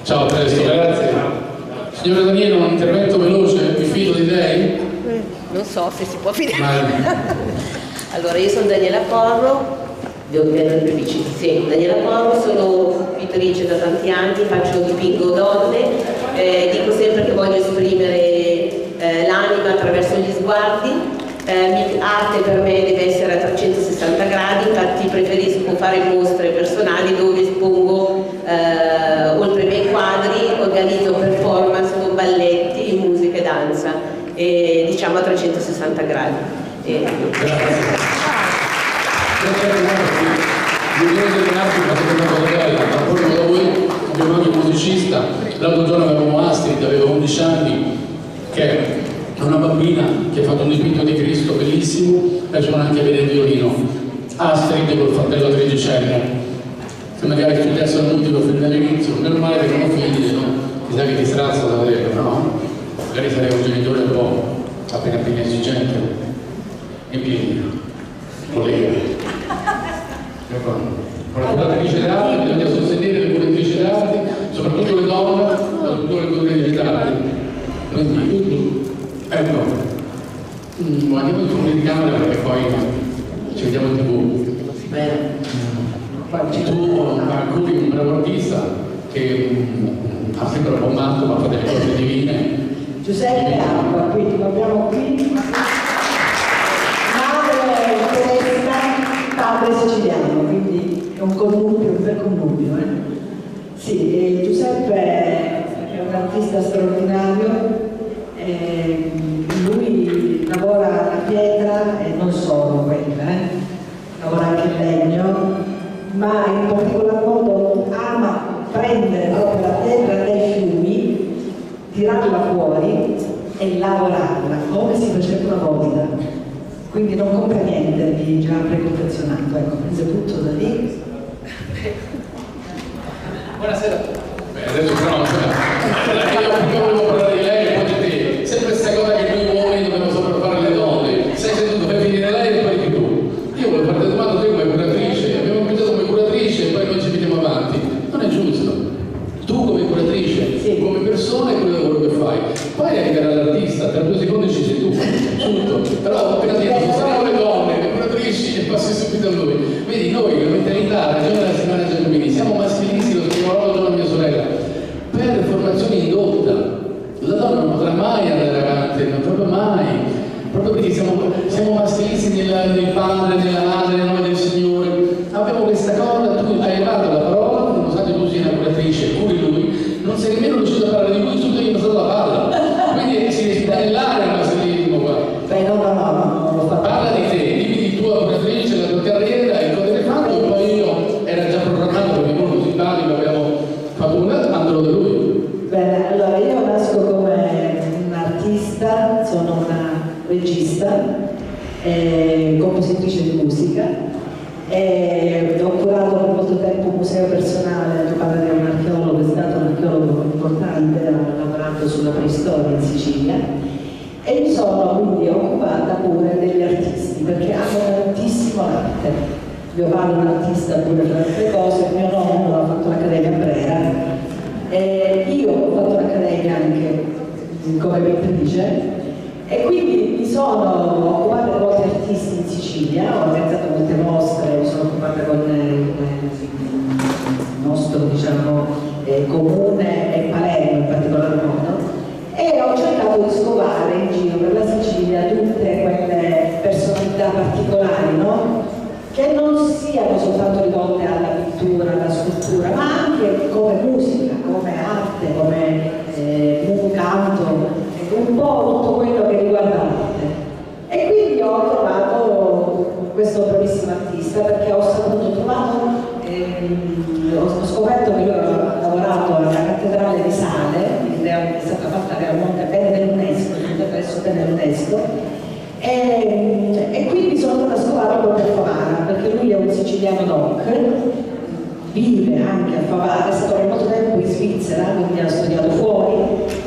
Ciao, presto, grazie. Signora Daniela, un intervento veloce, mi fido di lei? Non so se si può fidare. Allora, io sono Daniela Porro, sì, Daniela Porro, sono pittrice da tanti anni, dipingo donne, dico sempre che voglio esprimere l'anima attraverso gli sguardi. Arte per me deve essere a 360 gradi, infatti preferisco fare mostre personali dove espongo, oltre ai miei quadri, organizzo performance con balletti, musica e danza, diciamo a 360 gradi. Abbiamo anche un musicista, l'altro giorno avevamo Astrid, aveva 11 anni, che è una bambina che ha fatto un dipinto di Cristo bellissimo e suona anche bene il violino. Astrid col fratello tredicenne. Se magari studiassero l'ultimo fin dall'inizio, meno male che non ho figli, no? Chissà che ti strazza da vedere, no? Magari sarei un genitore un po' appena esigente e pieno. Colleghi. Con la curatrice d'arte bisogna sostenere le curatrici d'arte, soprattutto le donne, soprattutto le curatrici d'arte. Quindi, ecco, andiamo in fuori di camera perché poi ci vediamo in TV. Tu, Marcuri, un bravo artista che ha sempre un po' matto ma fa delle cose divine. Giuseppe Acqua, quindi abbiamo qui madre tedesca, padre siciliano, quindi è un connubio, un bel connubio. Sì, Giuseppe è un artista straordinario, lui lavora la pietra e non solo quella, lavora anche il legno, ma in particolar modo ama prendere proprio la pietra dai fiumi, tirarla fuori e lavorarla come si faceva una volta, quindi non compra niente di già preconfezionato, ecco, prende tutto da lì. Buonasera. Beh, adesso però io volevo parlare di lei e poi di te. Sempre questa cosa che noi uomini dobbiamo sopraffare le donne. Sei seduto per finire lei e poi di tu. Io volevo farti una domanda, tu come curatrice, abbiamo cominciato come curatrice e poi noi ci vediamo avanti. Non è giusto. Tu come curatrice, sì, come persona e quello lavoro che fai. Poi arrivare all'artista, tra 2 secondi ci sei tu. Tutto. Però appena ti sono le donne, le curatrici e passi subito a lui. Vedi, noi la mentalità, ragione della settimana Giacomini, siamo maschilisti, lo scriverò giorno a mia sorella, per formazione indotta. La donna non potrà mai andare avanti, non proprio mai, proprio perché siamo maschilisti nel padre, nella madre, nel nome del Signore. Abbiamo questa cosa, tu hai levato la parola, nonostante tu sia una curatrice, curi lui, non sei nemmeno riuscito a parlare di lui, tu hai passato la palla. Quindi si respira nell'aria il maschilismo qua. Beh, no, non lo fa. Parla di te, dimmi di tua curatrice, la tua carriera, il cosa hai fatto, e poi io era già programmato perché noi così simpatico abbiamo fatto un andrò da lui. Bene, allora io nasco come un artista, sono una regista, compositrice di musica, ho curato per molto tempo un museo personale. Mio padre è un archeologo, è stato un archeologo importante, ha lavorato sulla preistoria in Sicilia e mi sono quindi occupata pure degli artisti perché amo tantissimo l'arte. Mio padre è un artista pure per altre cose, mio nonno ha fatto l'Accademia a Brera. Io ho fatto l'accademia anche come pittrice e quindi mi sono occupata di molti artisti in Sicilia, ho organizzato molte mostre, mi sono occupata con il nostro diciamo, comune e Palermo in particolar modo e ho cercato di scovare in giro per la Sicilia tutte quelle personalità particolari, no? Che non siano soltanto rivolte alla pittura, alla scultura, ma anche come musica, come arte, come canto, un po' tutto quello che riguarda l'arte. E quindi ho trovato questo bravissimo artista perché ho scoperto che lui aveva lavorato alla cattedrale di Sale, è stata fatta realmente bene dell'UNESCO, adesso bene dell'UNESCO. E quindi sono andata a scovarlo per Favara, perché lui è un siciliano doc, vive anche a Favara, è stato per molto tempo in Svizzera, quindi ha studiato fuori,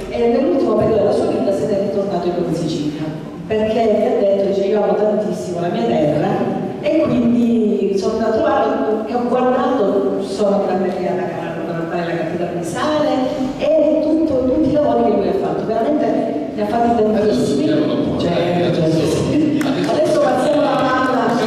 e nell'ultimo periodo della sua vita se n'è ritornato in Sicilia, perché mi ha detto, dice, io amo tantissimo la mia terra, e quindi sono andata a trovarlo, e ho guardato, sono andata alla cattedrale di Sale, e tutti i lavori che lui ha fatto, veramente ne ha fatti tantissimi. Adesso passiamo la palla.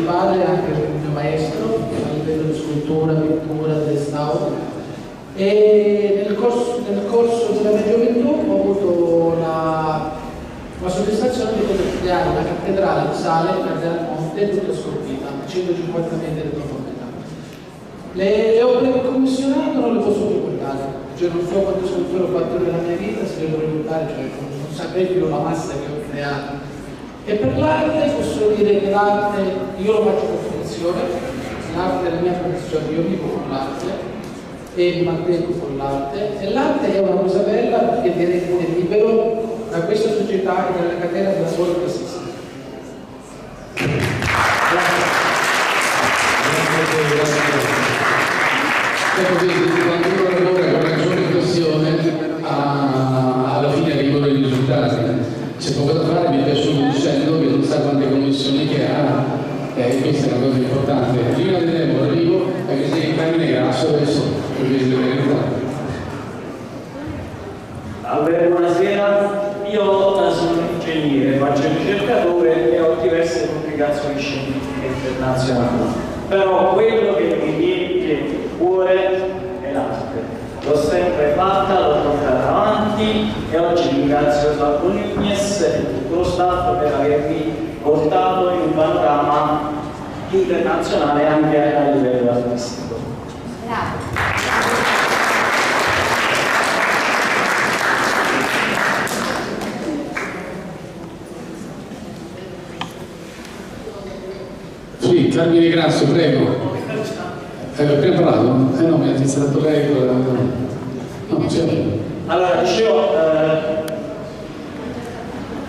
padre, anche il mio maestro, a livello di scultura, pittura, restauro. E nel corso della mia gioventù ho avuto la soddisfazione di poter creare una cattedrale di Sale, Cardinale Monte, tutta scolpita, a 150 metri di profondità. Le opere che ho commissionato non le posso più guardare, cioè non so quante sculture ho fatto nella mia vita, se le vorrei guardare, cioè non saprei più la massa che ho creato. E per l'arte posso dire che l'arte, io lo faccio con convinzione, l'arte è la mia professione, io vivo con l'arte e mi mantengo con l'arte, e l'arte è una cosa bella perché ti rende libero da questa società e dalla catena della sola che esiste. Quando uno lavora con ragione e passione, alla fine arrivano i risultati. C'è poco da fare, mi piace dicendo che non sa quante commissioni che ha, e questa è una cosa importante. Prima di tempo arrivo, anche se in carne grasso adesso, perché si deve entrare. Allora, buonasera. Io sono ingegnere, faccio ricercatore e ho diverse pubblicazioni scientifiche internazionali, però quello che mi riempie il cuore è l'arte. L'ho sempre fatta, l'ho portata avanti e oggi ringrazio Salvo Nugnes e tutto lo staff per avermi portato in un panorama internazionale anche a livello artistico. Sì, Carmine Grasso, prego. Appena parlato? No, mi ha iniziato lei. No, c'è. Allora,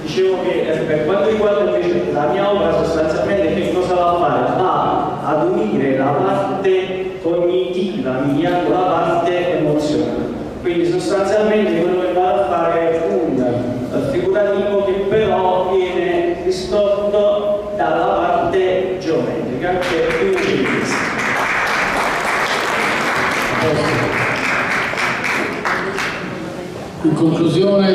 dicevo che per quanto riguarda invece la mia opera, sostanzialmente che cosa va a fare? Va ad unire la parte cognitiva, mediando la parte emozionale. Quindi sostanzialmente quello che va a fare è un figurativo che però viene distorto dalla parte geometrica, che è più ingegnista. In conclusione,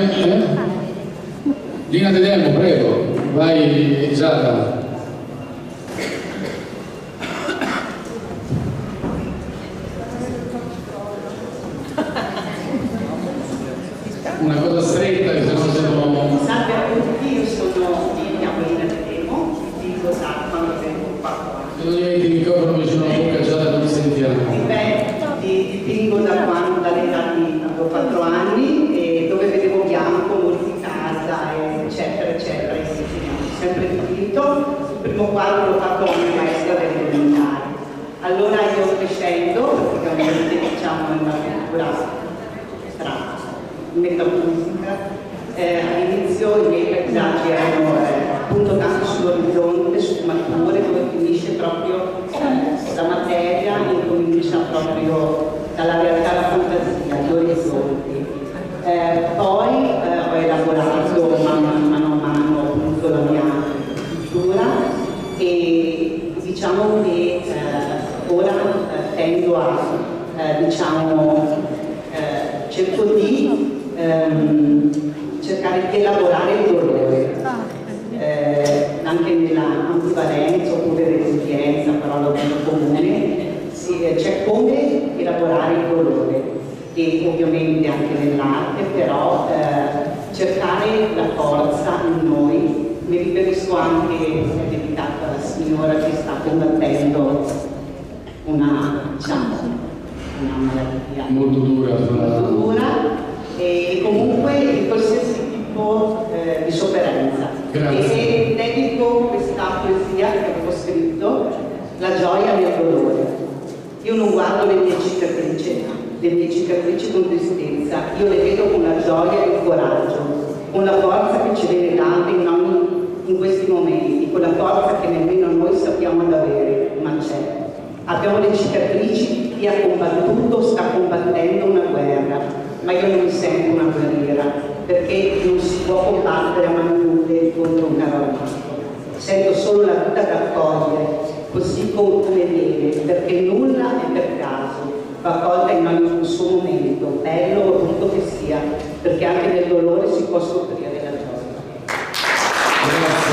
Lina De Demo, prego, vai Giada. Una cosa stretta che se no siamo... Salve a tutti, io sono Lina De Demo, dico quando tengo 4 anni. Se non gli metti il microfono vicino alla bocca, Giada, non ti sentiamo. Dipingo dall'età di 4 anni, e dove vedevo bianco, multicasa, eccetera, eccetera, e sempre dipinto. Il primo quadro l'ho fatto a mia maestra delle elementari. Allora io crescendo, praticamente diciamo in una cultura metafisica, all'inizio i miei paesaggi erano appunto tanto sull'orizzonte, sfumature, dove finisce proprio la materia, incomincia proprio dalla realtà alla fantasia, gli orizzonti. Poi ho elaborato mano a mano appunto la mia pittura, e diciamo che ora tendo a cerco di cercare di elaborare il dolore, anche nella ambivalenza oppure resilienza, parola più comune, c'è come elaborare il dolore, e ovviamente anche nell'arte, però cercare la forza in noi. Mi riferisco anche, è dedicata alla signora che sta combattendo una malattia molto dura, e comunque di qualsiasi tipo di sofferenza. E dedico questa poesia che avevo scritto, La gioia nel dolore. Io non guardo le mie cicatrici con tristezza, io le vedo con la gioia e il coraggio, con la forza che ci viene data in questi momenti, con la forza che nemmeno noi sappiamo ad avere, ma c'è. Abbiamo le cicatrici, chi ha combattuto sta combattendo una guerra, ma io non mi sento una guerriera, perché non si può combattere a mani nude contro un caro amico. Sento solo la vita da accogliere, così come viene, perché nulla è per caso, va accolta in ogni suo momento, bello o brutto che sia, perché anche nel dolore si può scoprire la gioia. Grazie.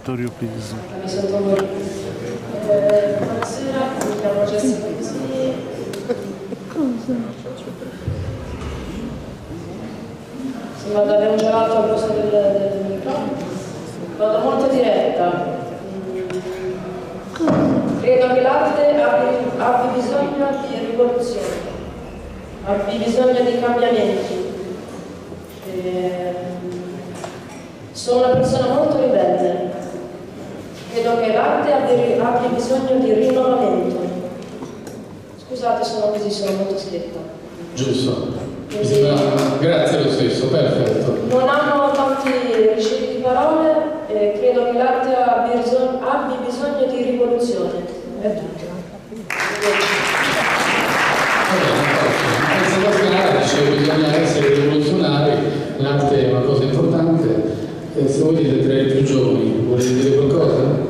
Vittorio Pisi. Mi sento molto. Buonasera, mi chiamo Jessica Pisini. Sembra di avere un gelato al posto del microfono. Vado molto diretta. Credo che l'arte abbia bisogno di rivoluzione, abbia bisogno di cambiamenti. Sono una persona molto ribelle. Credo che l'arte abbia bisogno di rinnovamento. Scusate, sono così, sono molto schietta. Giusto. Grazie lo stesso, perfetto. Non hanno tanti riceviti di parole e credo che l'arte abbia bisogno di rivoluzione. È tutto. Bisogna essere rivoluzionari, l'arte è una cosa importante. Se voi siete tra i più giovani, volete dire qualcosa?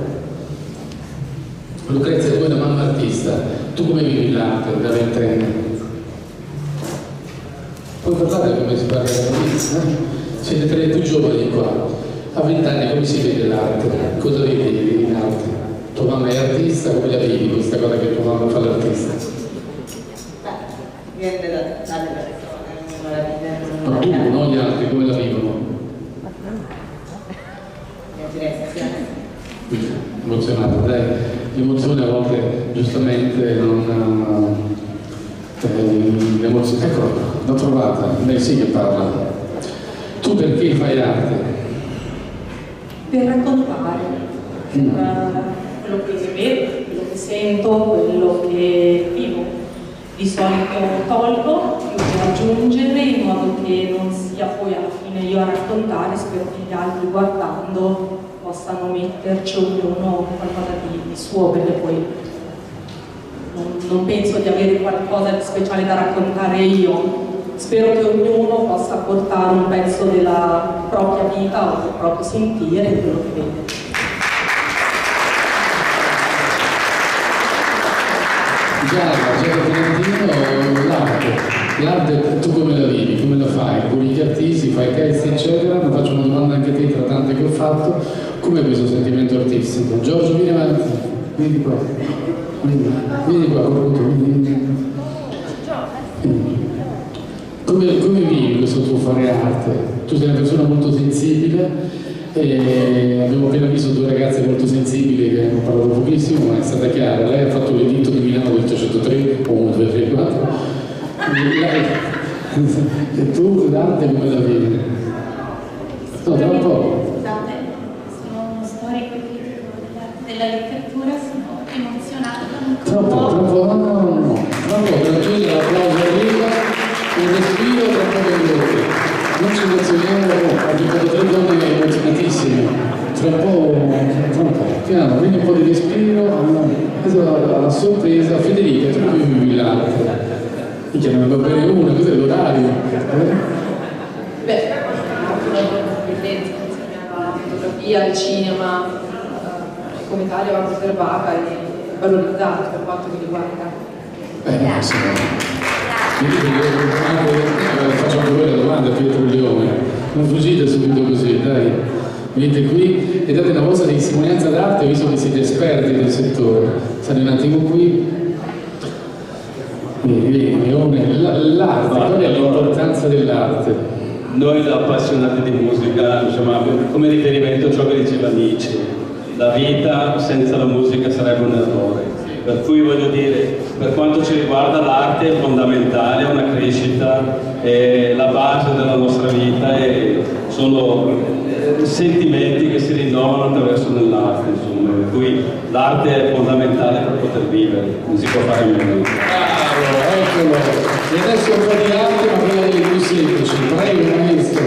Lucrezia, tu sei una mamma artista, tu come vivi l'arte da 20 anni? Puoi parlare come si parla all'inizio? Siete tra i più giovani qua. A 20 anni come si vede l'arte? Cosa vedi in arte? Tua mamma è artista, come la vivi questa cosa che tua mamma fa l'artista? Viene dalle persone, Ma tu, non gli altri, come la vivono? Emozionata, dai, l'emozione a volte giustamente non... l'emozione, ecco, l'ho trovata, lei sì che parla. Tu perché fai arte? Per raccontare quello che vedo, quello che sento, quello che vivo. Di solito tolgo più che aggiungere in modo che non sia poi alla fine io a raccontare, spero che gli altri guardando possano metterci ognuno qualcosa di suo, perché poi non penso di avere qualcosa di speciale da raccontare io. Spero che ognuno possa portare un pezzo della propria vita o del proprio sentire in quello che vede. L'arte tu come la vivi, come la fai? Con gli artisti, fai testi eccetera, mi faccio una domanda anche a te tra tante che ho fatto, com'è questo sentimento artistico? Giorgio vieni avanti, vieni qua, vieni qua, come vivi questo tuo fare arte? Tu sei una persona molto sensibile. E abbiamo appena visto due ragazze molto sensibili che hanno parlato pochissimo, ma è stata chiara. Lei ha fatto l'editto di Milano del 803 o 1, 2, 3, 4. E tu l'arte come la vedi? No, tra un po'. Scusate, sono uno storico e critico della letteratura, sono emozionata. Troppo, no. Troppo, tranquilla, l'applauso arriva, un respiro, troppo veloce. Non ci emozioniamo, abbiamo fatto 3 donne emozionatissime, tra un po', piano, quindi un po' di respiro, la sorpresa. Federica, tu come vivi l'arte? Mi chiamano a bere una, cos'è l'orario? Beh, l'evidenza insieme alla fotografia, al cinema, come tale va preservata e valorizzata per quanto mi riguarda. Sì. Faccio anche voi la domanda a Pietro Leone, non fuggite subito così, dai, venite qui e date una vostra testimonianza d'arte, visto che siete esperti del settore. State un attimo qui. Leone, l'arte, qual è l'importanza dell'arte? Noi da appassionati di musica diciamo, come riferimento ciò che diceva Nietzsche, la vita senza la musica sarebbe un errore. Per cui voglio dire, per quanto ci riguarda l'arte è fondamentale, è una crescita, è la base della nostra vita e sono sentimenti che si rinnovano attraverso l'arte, insomma. Per cui l'arte è fondamentale per poter vivere, non si può fare meno. Bravo, eccolo. E adesso un po' di arte, ma quella delle più semplici. Prego, maestro.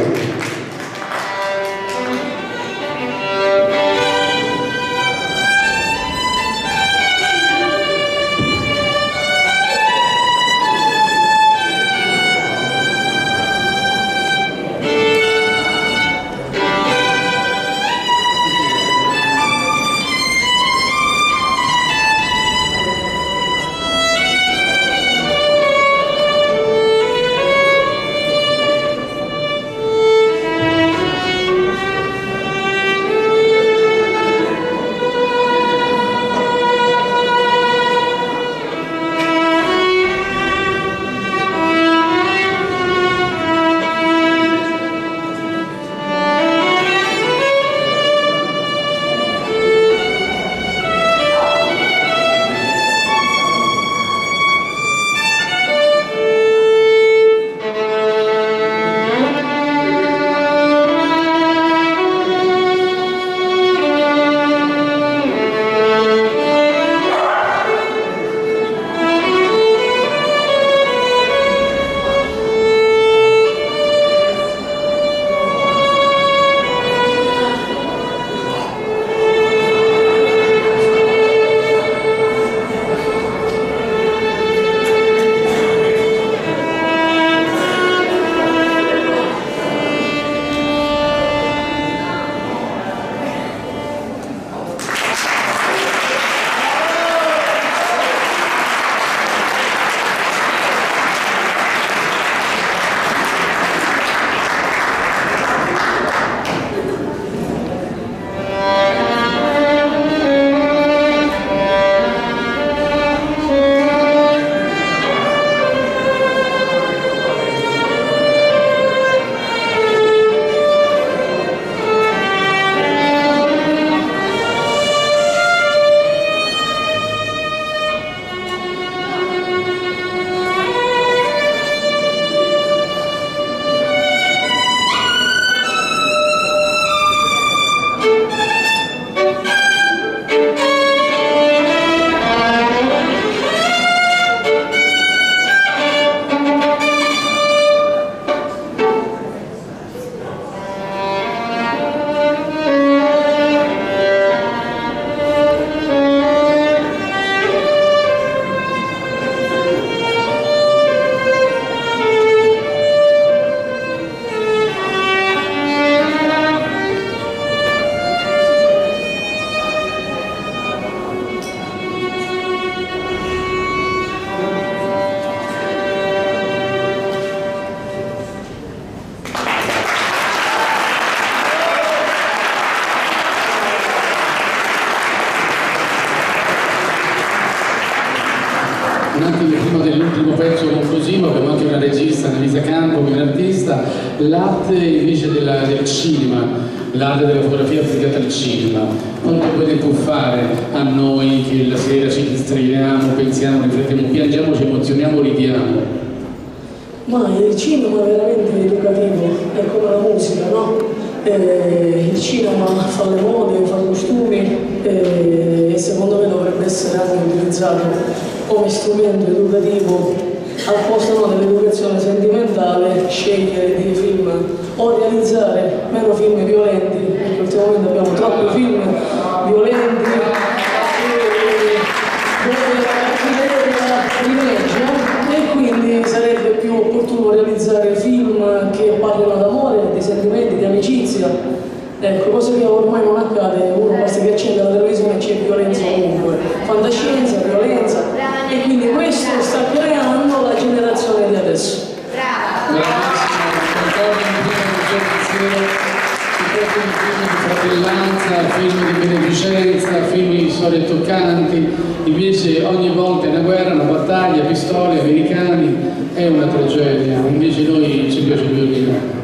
un attimo prima dell'ultimo pezzo conclusivo, abbiamo anche una regista, Annalisa Campo, che è un artista, l'arte invece del cinema, l'arte della fotografia applicata al cinema. Quanto poi può fare a noi che la sera ci distraiamo, pensiamo, riflettiamo, piangiamo, ci emozioniamo, ridiamo? Ma il cinema è veramente educativo, è come la musica, no? Il cinema fa le mode, fa i costumi e secondo me dovrebbe essere anche utilizzato come strumento educativo al posto dell'educazione sentimentale, scegliere di film o realizzare meno film violenti, perché ultimamente abbiamo troppi film violenti e quindi sarebbe più opportuno realizzare film che parlino d'amore, di sentimenti, di amicizia, ecco, cosa che ormai non accade. Uno basta che accende la televisione e c'è violenza ovunque, fantascienza, violenza, e quindi questo sta creando la generazione di adesso. Film di fratellanza, film di beneficenza, film di storie toccanti, invece ogni volta è una guerra, una battaglia, pistole, americani, è una tragedia, invece noi ci piace il violino.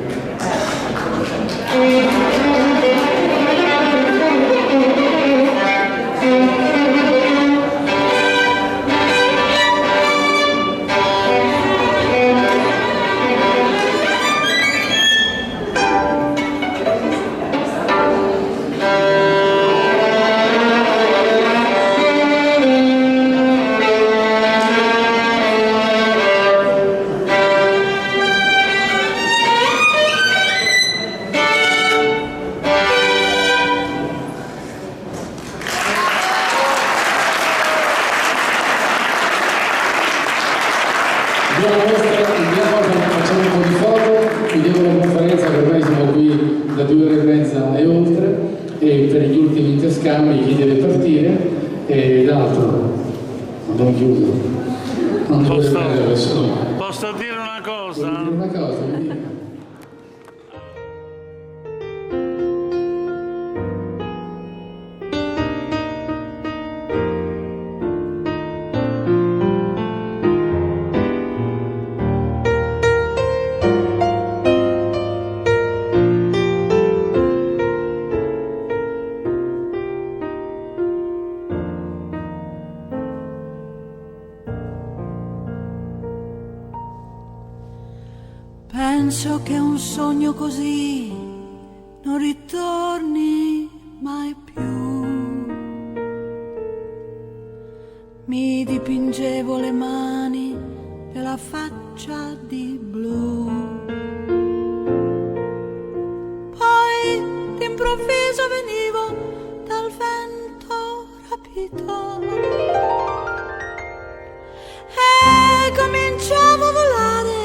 Facciamo un po' di foto, chiudiamo la conferenza, che ormai siamo qui da 2 ore e mezza e oltre, e per gli ultimi interscambi chi deve partire e l'altro non chiudo. Posso dire una cosa? Vuoi dire una cosa? Mi dica. Penso che un sogno così non ritorni mai più. Mi dipingevo le mani e la faccia di blu. Poi d'improvviso venivo dal vento rapito e cominciavo a volare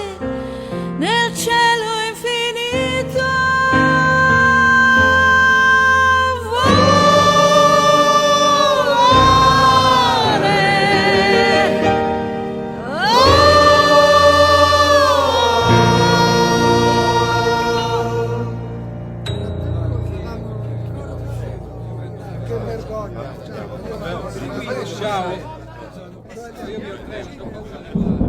nel cielo infinito. Che vergogna! Ciao! Io mi ho preso